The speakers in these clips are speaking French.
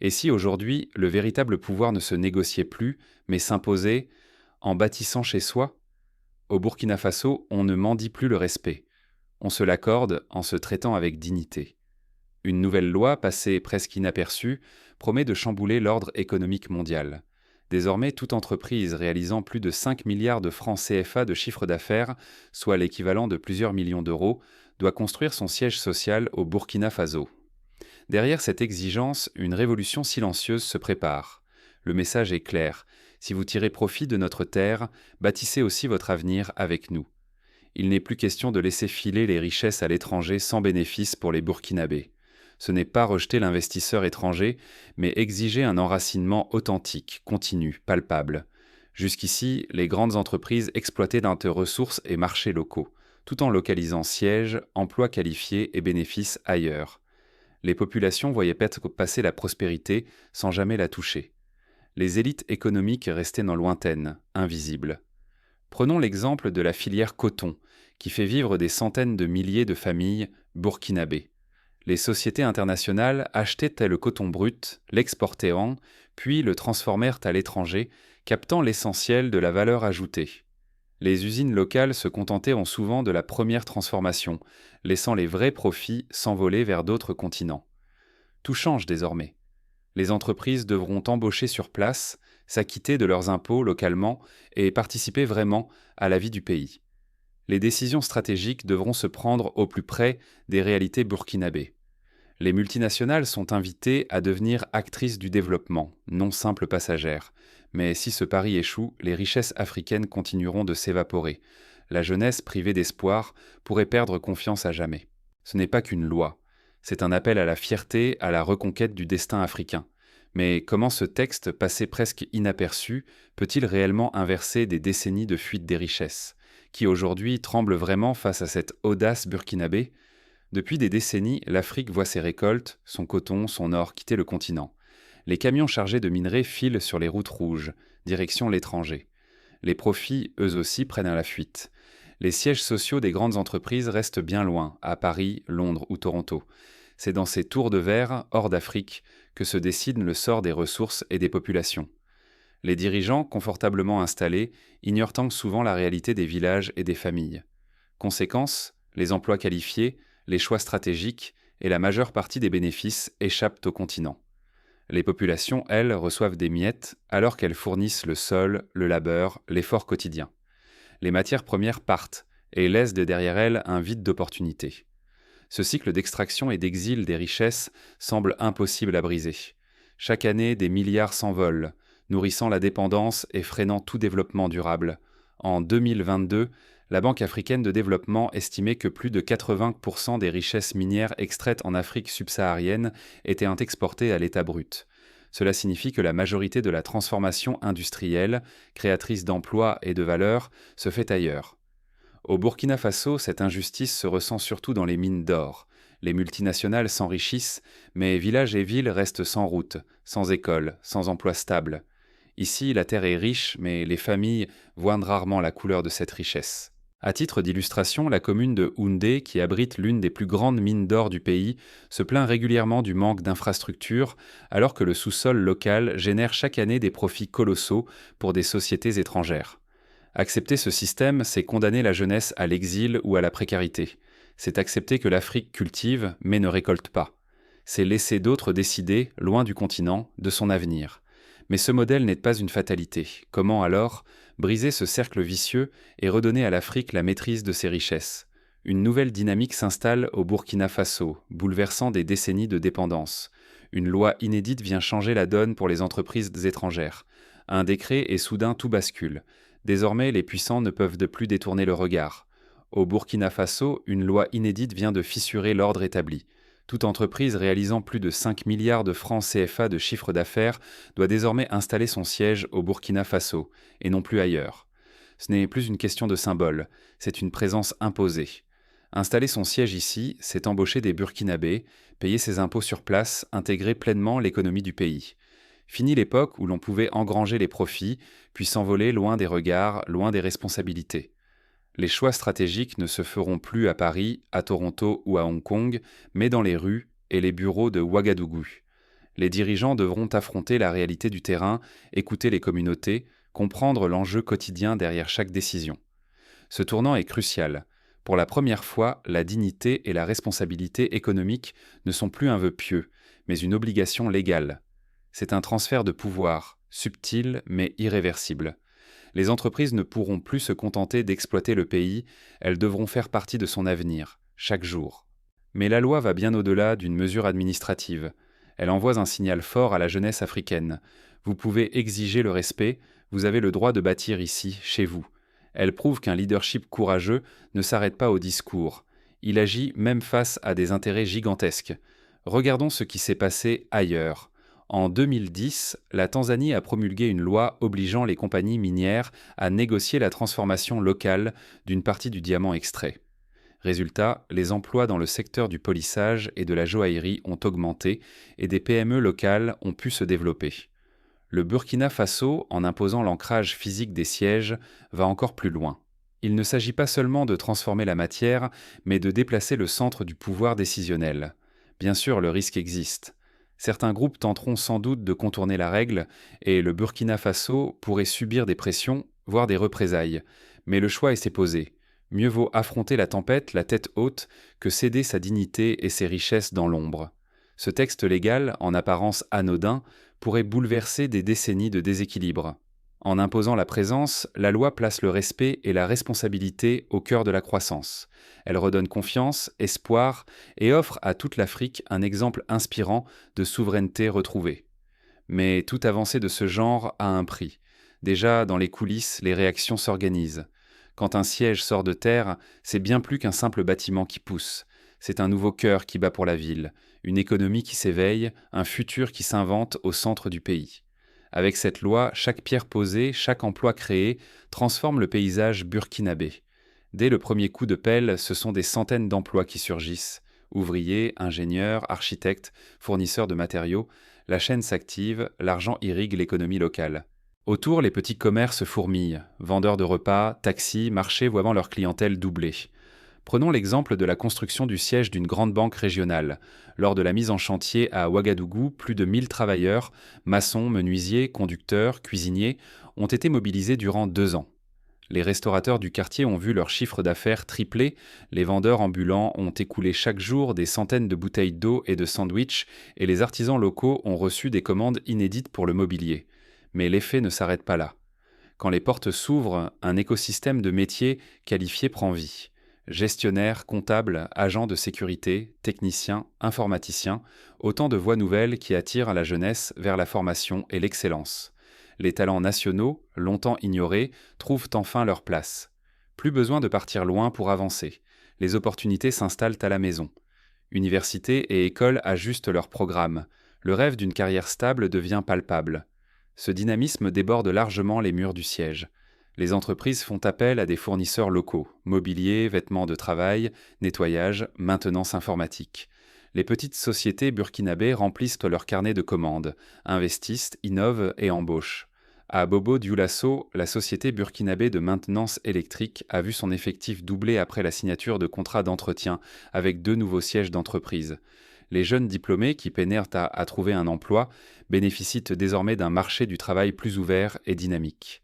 Et si aujourd'hui, le véritable pouvoir ne se négociait plus, mais s'imposait en bâtissant chez soi? Au Burkina Faso, on ne mendie plus le respect. On se l'accorde en se traitant avec dignité. Une nouvelle loi, passée presque inaperçue, promet de chambouler l'ordre économique mondial. Désormais, toute entreprise réalisant plus de 5 milliards de francs CFA de chiffre d'affaires, soit l'équivalent de plusieurs millions d'euros, doit construire son siège social au Burkina Faso. Derrière cette exigence, une révolution silencieuse se prépare. Le message est clair. Si vous tirez profit de notre terre, bâtissez aussi votre avenir avec nous. Il n'est plus question de laisser filer les richesses à l'étranger sans bénéfice pour les Burkinabés. Ce n'est pas rejeter l'investisseur étranger, mais exiger un enracinement authentique, continu, palpable. Jusqu'ici, les grandes entreprises exploitaient des ressources et marchés locaux, tout en localisant sièges, emplois qualifiés et bénéfices ailleurs. Les populations voyaient passer la prospérité sans jamais la toucher. Les élites économiques restaient dans lointaines, invisibles. Prenons l'exemple de la filière coton, qui fait vivre des centaines de milliers de familles burkinabées. Les sociétés internationales achetaient le coton brut, l'exportaient, puis le transformèrent à l'étranger, captant l'essentiel de la valeur ajoutée. Les usines locales se contentaient souvent de la première transformation, laissant les vrais profits s'envoler vers d'autres continents. Tout change désormais. Les entreprises devront embaucher sur place, s'acquitter de leurs impôts localement et participer vraiment à la vie du pays. Les décisions stratégiques devront se prendre au plus près des réalités burkinabées. Les multinationales sont invitées à devenir actrices du développement, non simples passagères. Mais si ce pari échoue, les richesses africaines continueront de s'évaporer. La jeunesse privée d'espoir pourrait perdre confiance à jamais. Ce n'est pas qu'une loi. C'est un appel à la fierté, à la reconquête du destin africain. Mais comment ce texte, passé presque inaperçu, peut-il réellement inverser des décennies de fuite des richesses, qui aujourd'hui tremblent vraiment face à cette audace burkinabé? Depuis des décennies, l'Afrique voit ses récoltes, son coton, son or quitter le continent. Les camions chargés de minerais filent sur les routes rouges, direction l'étranger. Les profits, eux aussi, prennent à la fuite. Les sièges sociaux des grandes entreprises restent bien loin, à Paris, Londres ou Toronto. C'est dans ces tours de verre, hors d'Afrique, que se décide le sort des ressources et des populations. Les dirigeants, confortablement installés, ignorent tant que souvent la réalité des villages et des familles. Conséquence, les emplois qualifiés, les choix stratégiques et la majeure partie des bénéfices échappent au continent. Les populations, elles, reçoivent des miettes alors qu'elles fournissent le sol, le labeur, l'effort quotidien. Les matières premières partent et laissent derrière elles un vide d'opportunités. Ce cycle d'extraction et d'exil des richesses semble impossible à briser. Chaque année, des milliards s'envolent, nourrissant la dépendance et freinant tout développement durable. En 2022, la Banque africaine de développement estimait que plus de 80% des richesses minières extraites en Afrique subsaharienne étaient exportées à l'état brut. Cela signifie que la majorité de la transformation industrielle, créatrice d'emplois et de valeur, se fait ailleurs. Au Burkina Faso, cette injustice se ressent surtout dans les mines d'or. Les multinationales s'enrichissent, mais villages et villes restent sans route, sans école, sans emploi stable. Ici, la terre est riche, mais les familles voient rarement la couleur de cette richesse. À titre d'illustration, la commune de Houndé, qui abrite l'une des plus grandes mines d'or du pays, se plaint régulièrement du manque d'infrastructures, alors que le sous-sol local génère chaque année des profits colossaux pour des sociétés étrangères. Accepter ce système, c'est condamner la jeunesse à l'exil ou à la précarité. C'est accepter que l'Afrique cultive, mais ne récolte pas. C'est laisser d'autres décider, loin du continent, de son avenir. Mais ce modèle n'est pas une fatalité. Comment alors briser ce cercle vicieux et redonner à l'Afrique la maîtrise de ses richesses? Une nouvelle dynamique s'installe au Burkina Faso, bouleversant des décennies de dépendance. Une loi inédite vient changer la donne pour les entreprises étrangères. Un décret et soudain tout bascule. Désormais, les puissants ne peuvent de plus détourner le regard. Au Burkina Faso, une loi inédite vient de fissurer l'ordre établi. Toute entreprise réalisant plus de 5 milliards de francs CFA de chiffre d'affaires doit désormais installer son siège au Burkina Faso, et non plus ailleurs. Ce n'est plus une question de symbole, c'est une présence imposée. Installer son siège ici, c'est embaucher des Burkinabés, payer ses impôts sur place, intégrer pleinement l'économie du pays. Fini l'époque où l'on pouvait engranger les profits, puis s'envoler loin des regards, loin des responsabilités. Les choix stratégiques ne se feront plus à Paris, à Toronto ou à Hong Kong, mais dans les rues et les bureaux de Ouagadougou. Les dirigeants devront affronter la réalité du terrain, écouter les communautés, comprendre l'enjeu quotidien derrière chaque décision. Ce tournant est crucial. Pour la première fois, la dignité et la responsabilité économique ne sont plus un vœu pieux, mais une obligation légale. C'est un transfert de pouvoir, subtil mais irréversible. Les entreprises ne pourront plus se contenter d'exploiter le pays, elles devront faire partie de son avenir, chaque jour. Mais la loi va bien au-delà d'une mesure administrative. Elle envoie un signal fort à la jeunesse africaine. Vous pouvez exiger le respect, vous avez le droit de bâtir ici, chez vous. Elle prouve qu'un leadership courageux ne s'arrête pas au discours. Il agit même face à des intérêts gigantesques. Regardons ce qui s'est passé ailleurs. En 2010, la Tanzanie a promulgué une loi obligeant les compagnies minières à négocier la transformation locale d'une partie du diamant extrait. Résultat, les emplois dans le secteur du polissage et de la joaillerie ont augmenté et des PME locales ont pu se développer. Le Burkina Faso, en imposant l'ancrage physique des sièges, va encore plus loin. Il ne s'agit pas seulement de transformer la matière, mais de déplacer le centre du pouvoir décisionnel. Bien sûr, le risque existe. Certains groupes tenteront sans doute de contourner la règle, et le Burkina Faso pourrait subir des pressions, voire des représailles. Mais le choix s'est posé. Mieux vaut affronter la tempête la tête haute que céder sa dignité et ses richesses dans l'ombre. Ce texte légal, en apparence anodin, pourrait bouleverser des décennies de déséquilibre. En imposant la présence, la loi place le respect et la responsabilité au cœur de la croissance. Elle redonne confiance, espoir et offre à toute l'Afrique un exemple inspirant de souveraineté retrouvée. Mais toute avancée de ce genre a un prix. Déjà, dans les coulisses, les réactions s'organisent. Quand un siège sort de terre, c'est bien plus qu'un simple bâtiment qui pousse. C'est un nouveau cœur qui bat pour la ville, une économie qui s'éveille, un futur qui s'invente au centre du pays. Avec cette loi, chaque pierre posée, chaque emploi créé transforme le paysage burkinabé. Dès le premier coup de pelle, ce sont des centaines d'emplois qui surgissent. Ouvriers, ingénieurs, architectes, fournisseurs de matériaux, la chaîne s'active, l'argent irrigue l'économie locale. Autour, les petits commerces fourmillent. Vendeurs de repas, taxis, marchés voient leur clientèle doubler. Prenons l'exemple de la construction du siège d'une grande banque régionale. Lors de la mise en chantier à Ouagadougou, plus de 1000 travailleurs, maçons, menuisiers, conducteurs, cuisiniers, ont été mobilisés durant 2 ans. Les restaurateurs du quartier ont vu leur chiffre d'affaires tripler, les vendeurs ambulants ont écoulé chaque jour des centaines de bouteilles d'eau et de sandwichs, et les artisans locaux ont reçu des commandes inédites pour le mobilier. Mais l'effet ne s'arrête pas là. Quand les portes s'ouvrent, un écosystème de métiers qualifiés prend vie. Gestionnaires, comptables, agents de sécurité, techniciens, informaticiens, autant de voies nouvelles qui attirent la jeunesse vers la formation et l'excellence. Les talents nationaux, longtemps ignorés, trouvent enfin leur place. Plus besoin de partir loin pour avancer. Les opportunités s'installent à la maison. Universités et écoles ajustent leurs programmes. Le rêve d'une carrière stable devient palpable. Ce dynamisme déborde largement les murs du siège. Les entreprises font appel à des fournisseurs locaux, mobilier, vêtements de travail, nettoyage, maintenance informatique. Les petites sociétés burkinabées remplissent leur carnet de commandes, investissent, innovent et embauchent. À Bobo Dioulasso, la société burkinabé de maintenance électrique a vu son effectif doubler après la signature de contrats d'entretien avec 2 nouveaux sièges d'entreprise. Les jeunes diplômés qui peinèrent à trouver un emploi bénéficient désormais d'un marché du travail plus ouvert et dynamique.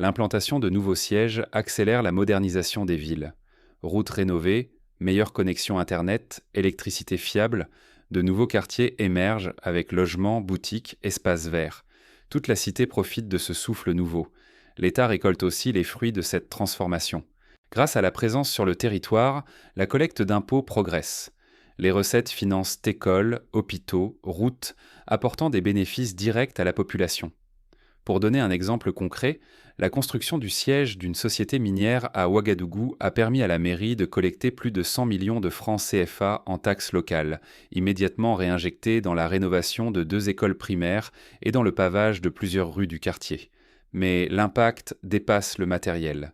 L'implantation de nouveaux sièges accélère la modernisation des villes. Routes rénovées, meilleure connexion Internet, électricité fiable, de nouveaux quartiers émergent avec logements, boutiques, espaces verts. Toute la cité profite de ce souffle nouveau. L'État récolte aussi les fruits de cette transformation. Grâce à la présence sur le territoire, la collecte d'impôts progresse. Les recettes financent écoles, hôpitaux, routes, apportant des bénéfices directs à la population. Pour donner un exemple concret, la construction du siège d'une société minière à Ouagadougou a permis à la mairie de collecter plus de 100 millions de francs CFA en taxes locales, immédiatement réinjectés dans la rénovation de 2 écoles primaires et dans le pavage de plusieurs rues du quartier. Mais l'impact dépasse le matériel.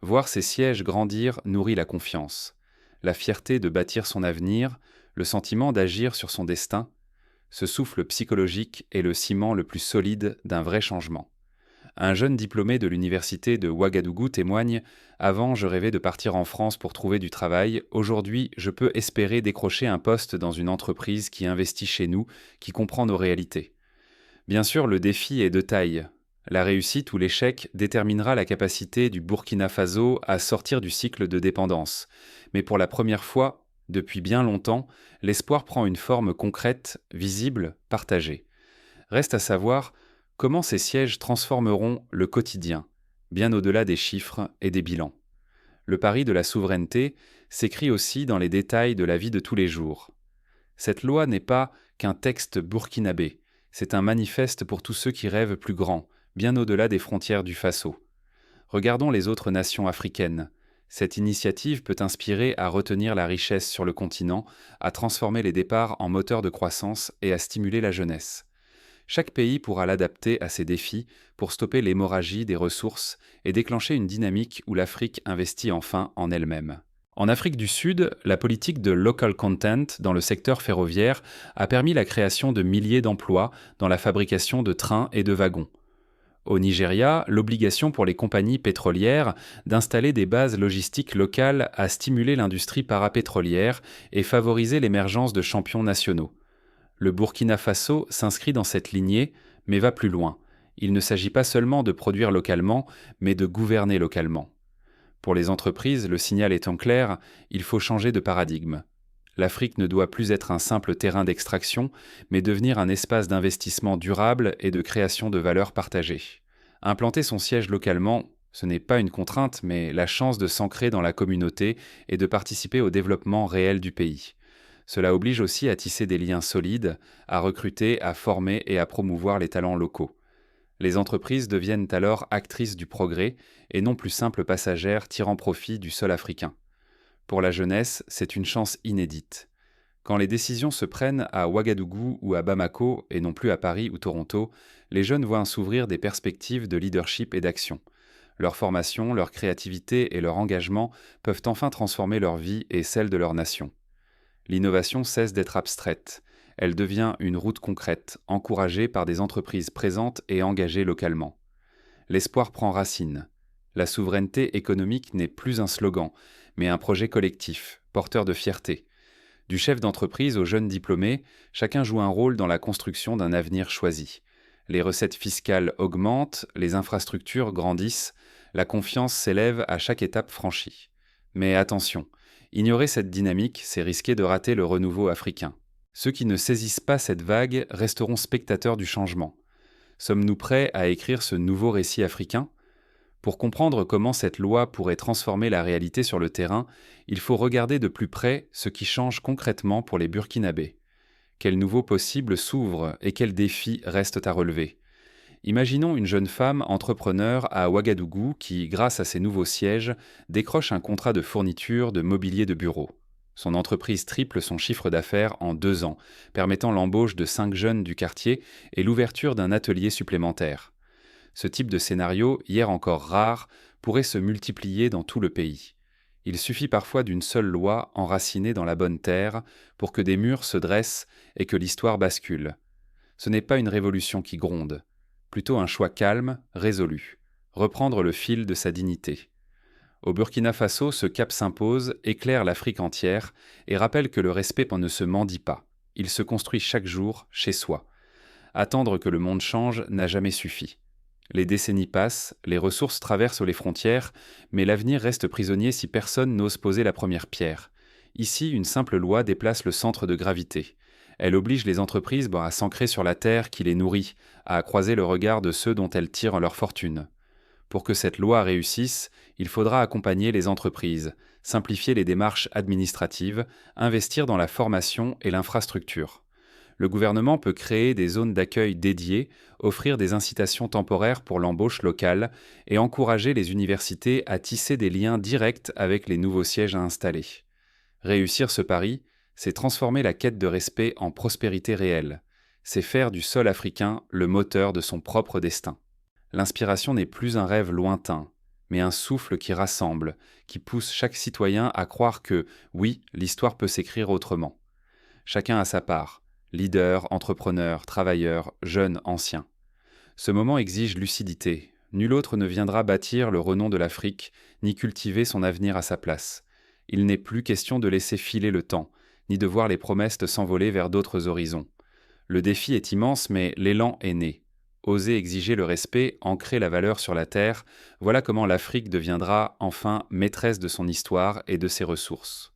Voir ces sièges grandir nourrit la confiance. La fierté de bâtir son avenir, le sentiment d'agir sur son destin, ce souffle psychologique est le ciment le plus solide d'un vrai changement. Un jeune diplômé de l'université de Ouagadougou témoigne: Avant, je rêvais de partir en France pour trouver du travail. Aujourd'hui, je peux espérer décrocher un poste dans une entreprise qui investit chez nous, qui comprend nos réalités. Bien sûr, le défi est de taille. La réussite ou l'échec déterminera la capacité du Burkina Faso à sortir du cycle de dépendance. Mais pour la première fois, depuis bien longtemps, l'espoir prend une forme concrète, visible, partagée. Reste à savoir comment ces sièges transformeront le quotidien, bien au-delà des chiffres et des bilans. Le pari de la souveraineté s'écrit aussi dans les détails de la vie de tous les jours. Cette loi n'est pas qu'un texte burkinabé, c'est un manifeste pour tous ceux qui rêvent plus grand, bien au-delà des frontières du Faso. Regardons les autres nations africaines. Cette initiative peut inspirer à retenir la richesse sur le continent, à transformer les départs en moteurs de croissance et à stimuler la jeunesse. Chaque pays pourra l'adapter à ses défis pour stopper l'hémorragie des ressources et déclencher une dynamique où l'Afrique investit enfin en elle-même. En Afrique du Sud, la politique de local content dans le secteur ferroviaire a permis la création de milliers d'emplois dans la fabrication de trains et de wagons. Au Nigeria, l'obligation pour les compagnies pétrolières d'installer des bases logistiques locales a stimulé l'industrie parapétrolière et favorisé l'émergence de champions nationaux. Le Burkina Faso s'inscrit dans cette lignée, mais va plus loin. Il ne s'agit pas seulement de produire localement, mais de gouverner localement. Pour les entreprises, le signal étant clair, il faut changer de paradigme. L'Afrique ne doit plus être un simple terrain d'extraction, mais devenir un espace d'investissement durable et de création de valeurs partagées. Implanter son siège localement, ce n'est pas une contrainte, mais la chance de s'ancrer dans la communauté et de participer au développement réel du pays. Cela oblige aussi à tisser des liens solides, à recruter, à former et à promouvoir les talents locaux. Les entreprises deviennent alors actrices du progrès et non plus simples passagères tirant profit du sol africain. Pour la jeunesse, c'est une chance inédite. Quand les décisions se prennent à Ouagadougou ou à Bamako, et non plus à Paris ou Toronto, les jeunes voient s'ouvrir des perspectives de leadership et d'action. Leur formation, leur créativité et leur engagement peuvent enfin transformer leur vie et celle de leur nation. L'innovation cesse d'être abstraite. Elle devient une route concrète, encouragée par des entreprises présentes et engagées localement. L'espoir prend racine. La souveraineté économique n'est plus un slogan, mais un projet collectif, porteur de fierté. Du chef d'entreprise au jeune diplômé, chacun joue un rôle dans la construction d'un avenir choisi. Les recettes fiscales augmentent, les infrastructures grandissent, la confiance s'élève à chaque étape franchie. Mais attention, ignorer cette dynamique, c'est risquer de rater le renouveau africain. Ceux qui ne saisissent pas cette vague resteront spectateurs du changement. Sommes-nous prêts à écrire ce nouveau récit africain ? Pour comprendre comment cette loi pourrait transformer la réalité sur le terrain, il faut regarder de plus près ce qui change concrètement pour les Burkinabés. Quels nouveaux possibles s'ouvrent et quels défis restent à relever ? Imaginons une jeune femme entrepreneur à Ouagadougou qui, grâce à ses nouveaux sièges, décroche un contrat de fourniture de mobilier de bureau. Son entreprise triple son chiffre d'affaires en 2 ans, permettant l'embauche de 5 jeunes du quartier et l'ouverture d'un atelier supplémentaire. Ce type de scénario, hier encore rare, pourrait se multiplier dans tout le pays. Il suffit parfois d'une seule loi enracinée dans la bonne terre pour que des murs se dressent et que l'histoire bascule. Ce n'est pas une révolution qui gronde, plutôt un choix calme, résolu, reprendre le fil de sa dignité. Au Burkina Faso, ce cap s'impose, éclaire l'Afrique entière et rappelle que le respect ne se mendie pas. Il se construit chaque jour, chez soi. Attendre que le monde change n'a jamais suffi. Les décennies passent, les ressources traversent les frontières, mais l'avenir reste prisonnier si personne n'ose poser la première pierre. Ici, une simple loi déplace le centre de gravité. Elle oblige les entreprises à s'ancrer sur la terre qui les nourrit, à croiser le regard de ceux dont elles tirent leur fortune. Pour que cette loi réussisse, il faudra accompagner les entreprises, simplifier les démarches administratives, investir dans la formation et l'infrastructure. Le gouvernement peut créer des zones d'accueil dédiées, offrir des incitations temporaires pour l'embauche locale et encourager les universités à tisser des liens directs avec les nouveaux sièges à installer. Réussir ce pari, c'est transformer la quête de respect en prospérité réelle. C'est faire du sol africain le moteur de son propre destin. L'inspiration n'est plus un rêve lointain, mais un souffle qui rassemble, qui pousse chaque citoyen à croire que, oui, l'histoire peut s'écrire autrement. Chacun a sa part, leader, entrepreneur, travailleur, jeune, ancien. Ce moment exige lucidité, Nul autre ne viendra bâtir le renom de l'Afrique, ni cultiver son avenir à sa place. Il n'est plus question de laisser filer le temps, ni de voir les promesses s'envoler vers d'autres horizons. Le défi est immense, mais l'élan est né. Oser exiger le respect, ancrer la valeur sur la terre, voilà comment l'Afrique deviendra enfin maîtresse de son histoire et de ses ressources.